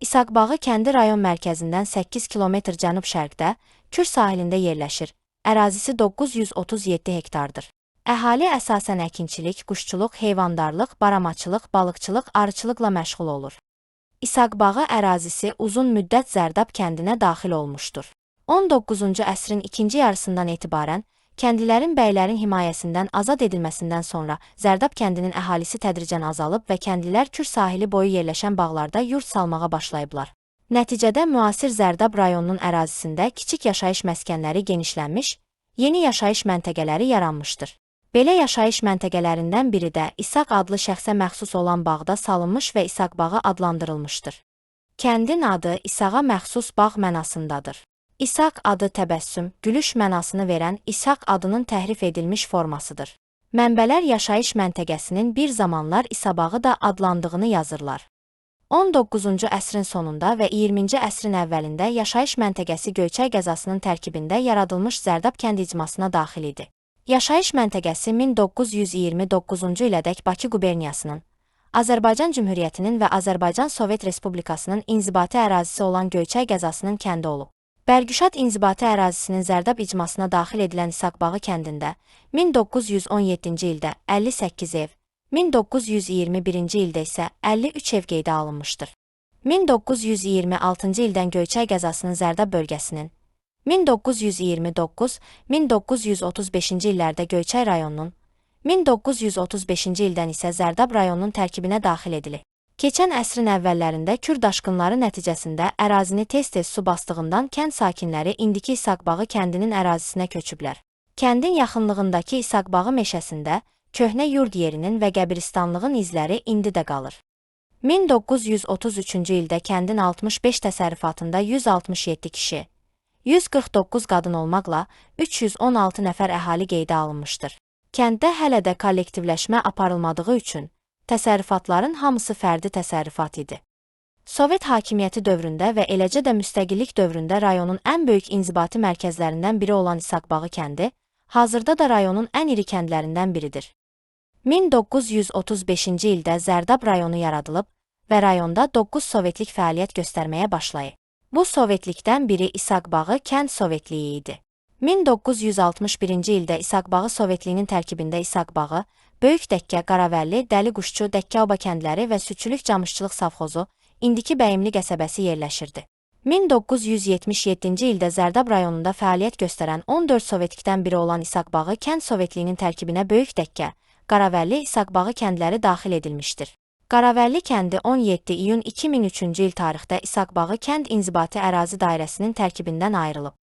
İsaqbağı kəndi rayon mərkəzindən 8 km cənub-şərqdə, Kür sahilində yerləşir. Ərazisi 937 hektardır. Əhali əsasən əkinçilik, quşçuluq, heyvandarlıq, baramaçılıq, balıqçılıq, arıçılıqla məşğul olur. İsaqbağı ərazisi uzun müddət Zərdab kəndinə daxil olmuşdur. 19-cu əsrin ikinci yarısından etibarən, kəndlilərin bəylərin himayəsindən azad edilməsindən sonra Zərdab kəndinin əhalisi tədricən azalıb və kəndlilər Kür sahili boyu yerləşən bağlarda yurt salmağa başlayıblar. Nəticədə müasir Zərdab rayonunun ərazisində kiçik yaşayış məskənləri genişlənmiş, yeni yaşayış məntəqələri yaranmışdır. Belə yaşayış məntəqələrindən biri də İsaq adlı şəxsə məxsus olan bağda salınmış və İsaqbağı adlandırılmışdır. Kəndin adı İsağa məxsus bağ mənasındadır. İsaq adı təbəssüm, gülüş mənasını verən İsaq adının təhrif edilmiş formasıdır. Mənbələr yaşayış məntəqəsinin bir zamanlar İsabağı da adlandığını yazırlar. 19-cu əsrin sonunda və 20-ci əsrin əvvəlində yaşayış məntəqəsi Göyçay qəzasının tərkibində yaradılmış Zərdab kənd icmasına daxil idi. Yaşayış məntəqəsi 1929-cu ilədək Bakı quberniyasının, Azərbaycan Cümhuriyyətinin və Azərbaycan Sovet Respublikasının inzibati ərazisi olan Göyçay qəzasının kəndi olub. Bərgüşad inzibati ərazisinin Zərdab icmasına daxil edilən İsaqbağı kəndində 1917-ci ildə 58 ev, 1921-ci ildə isə 53 ev qeydə alınmışdır. 1926-cı ildən Göyçay qəzasının Zərdab bölgəsinin, 1929-1935-ci illərdə Göyçay rayonunun, 1935-ci ildən isə Zərdab rayonunun tərkibinə daxil edilib. Keçən əsrin əvvəllərində Kür daşqınları nəticəsində ərazini tez-tez su basdığından kənd sakinləri indiki İsaqbağı kəndinin ərazisinə köçüblər. Kəndin yaxınlığındakı İsaqbağı meşəsində köhnə yurd yerinin və qəbiristanlığın izləri indi də qalır. 1933-cü ildə kəndin 65 təsərrüfatında 167 kişi, 149 qadın olmaqla 316 nəfər əhali qeydə alınmışdır. Kənddə hələ də kollektivləşmə aparılmadığı üçün təsərrüfatların hamısı fərdi təsərrüfat idi. Sovet hakimiyyəti dövründə və eləcə də müstəqillik dövründə rayonun ən böyük inzibati mərkəzlərindən biri olan İsaqbağı kəndi, hazırda da rayonun ən iri kəndlərindən biridir. 1935-ci ildə Zərdab rayonu yaradılıb və rayonda 9 sovetlik fəaliyyət göstərməyə başlayıb. Bu sovetlikdən biri İsaqbağı kənd sovetliyi idi. 1961-ci ildə İsaqbağı sovetliyinin tərkibində İsaqbağı, Böyük Dəkkə, Qaravəlli, Dəliquşçu, Dəkkəoba kəndləri və Südçülük Camışçılıq savxozu, indiki Bəyimli qəsəbəsi yerləşirdi. 1977-ci ildə Zərdab rayonunda fəaliyyət göstərən 14 sovetlikdən biri olan İsaqbağı kənd sovetliyinin tərkibinə Böyük Dəkkə, Qaravəlli, İsaqbağı kəndləri daxil edilmişdir. Qaravəlli kəndi 17 iyun 2003-cü il tarixdə İsaqbağı kənd inzibati ərazi dairəsinin tərkibindən ayrılıb.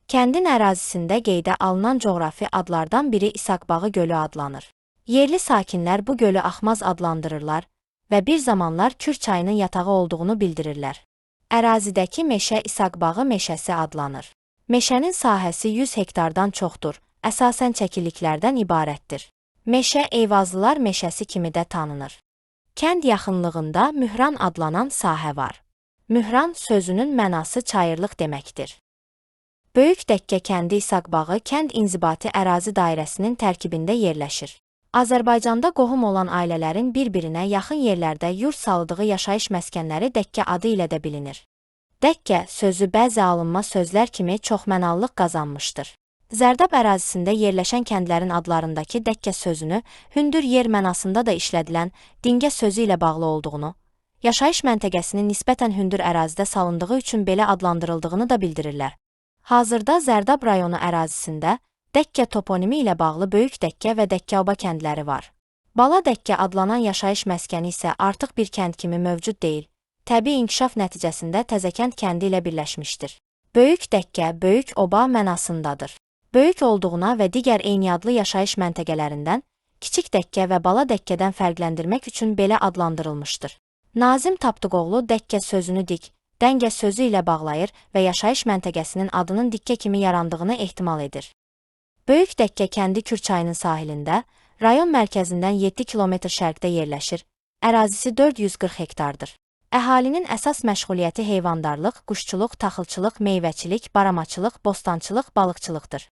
Kəndin ərazisində qeydə alınan coğrafi adlardan biri İsaqbağı gölü adlanır. Yerli sakinlər bu gölü Axmaz adlandırırlar və bir zamanlar Kür çayının yatağı olduğunu bildirirlər. Ərazidəki meşə İsaqbağı meşəsi adlanır. Meşənin sahəsi 100 hektardan çoxdur, əsasən çəkilliklərdən ibarətdir. Meşə Eyvazlılar meşəsi kimi də tanınır. Kənd yaxınlığında Mühran adlanan sahə var. Mühran sözünün mənası çayırlıq deməkdir. Böyük Dəkkə kəndi İsaqbağı kənd inzibati ərazi dairəsinin tərkibində yerləşir. Azərbaycanda qohum olan ailələrin bir-birinə yaxın yerlərdə yurt saldığı yaşayış məskənləri Dəkkə adı ilə də bilinir. Dəkkə sözü bəzi alınma sözlər kimi çoxmənallıq qazanmışdır. Zərdab ərazisində yerləşən kəndlərin adlarındakı Dəkkə sözünü hündür yer mənasında da işlədilən Dingə sözü ilə bağlı olduğunu, yaşayış məntəqəsinin nisbətən hündür ərazidə salındığı üçün belə adlandırıldığını da bildirirlər. Hazırda Zərdab rayonu ərazisində Dəkkə toponimi ilə bağlı Böyük Dəkkə və Dəkkəoba kəndləri var. Bala Dəkkə adlanan yaşayış məskəni isə artıq bir kənd kimi mövcud deyil, təbii inkişaf nəticəsində Təzəkənd kəndi ilə birləşmişdir. Böyük Dəkkə, Böyük Oba mənasındadır. Böyük olduğuna və digər eyniadlı yaşayış məntəqələrindən Kiçik Dəkkə və Bala Dəkkədən fərqləndirmək üçün belə adlandırılmışdır. Nazim Tapdıqoğlu Dəkkə sözünü dik, Dəngə sözü ilə bağlayır və yaşayış məntəqəsinin adının dikkə kimi yarandığını ehtimal edir. Böyük Dəkkə kəndi Kür çayının sahilində, rayon mərkəzindən 7 km şərqdə yerləşir, ərazisi 440 hektardır. Əhalinin əsas məşğuliyyəti heyvandarlıq, quşçuluq, taxılçılıq, meyvəçilik, baramaçılıq, bostançılıq, balıqçılıqdır.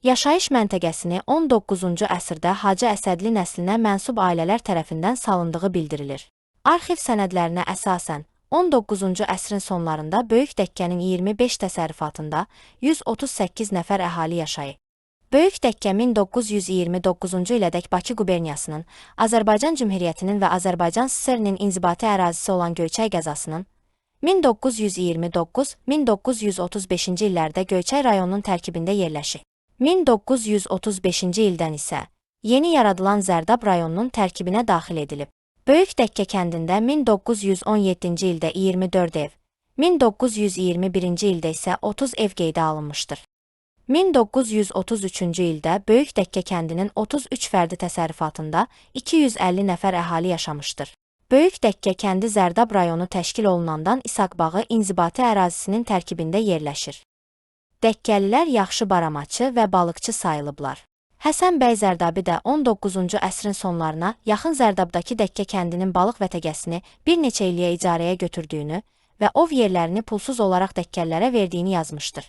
Yaşayış məntəqəsini 19-cu əsrdə Hacı Əsədli nəslinə mənsub ailələr tərəfindən salındığı bildirilir. Arxiv sənədlərinə əsasən 19-cu əsrin sonlarında Böyük Dəkkənin 25 təsərrüfatında 138 nəfər əhali yaşayır. Böyük Dəkkə 1929-cu ilədək Bakı quberniyasının, Azərbaycan Cümhuriyyətinin və Azərbaycan SSR-nin inzibati ərazisi olan Göyçay qəzasının, 1929-1935-ci illərdə Göyçay rayonunun tərkibində yerləşir. 1935-ci ildən isə yeni yaradılan Zərdab rayonunun tərkibinə daxil edilib. Böyük Dəkkə kəndində 1917-ci ildə 24 ev, 1921-ci ildə isə 30 ev qeydə alınmışdır. 1933-cü ildə Böyük Dəkkə kəndinin 33 fərdi təsərrüfatında 250 nəfər əhali yaşamışdır. Böyük Dəkkə kəndi Zərdab rayonu təşkil olunandan İsaqbağı inzibati ərazisinin tərkibində yerləşir. Dəkkəlilər yaxşı baramaçı və balıqçı sayılıblar. Həsən bəy Zərdabi də 19-cu əsrin sonlarına yaxın Zərdabdakı Dəkkə kəndinin balıq vətəgəsini bir neçə illiyə icarəyə götürdüyünü və ov yerlərini pulsuz olaraq dəkkəllərə verdiyini yazmışdır.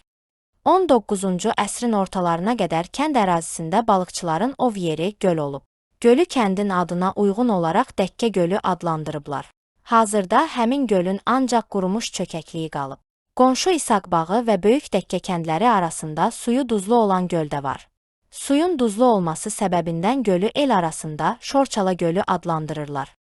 19-cu əsrin ortalarına qədər kənd ərazisində balıqçıların ov yeri göl olub. Gölü kəndin adına uyğun olaraq Dəkkə gölü adlandırıblar. Hazırda həmin gölün ancaq qurumuş çökəkliyi qalıb. Qonşu İsaqbağı və Böyük Dəkkə kəndləri arasında suyu duzlu olan göl də var. Suyun duzlu olması səbəbindən gölü el arasında Şorçala gölü adlandırırlar.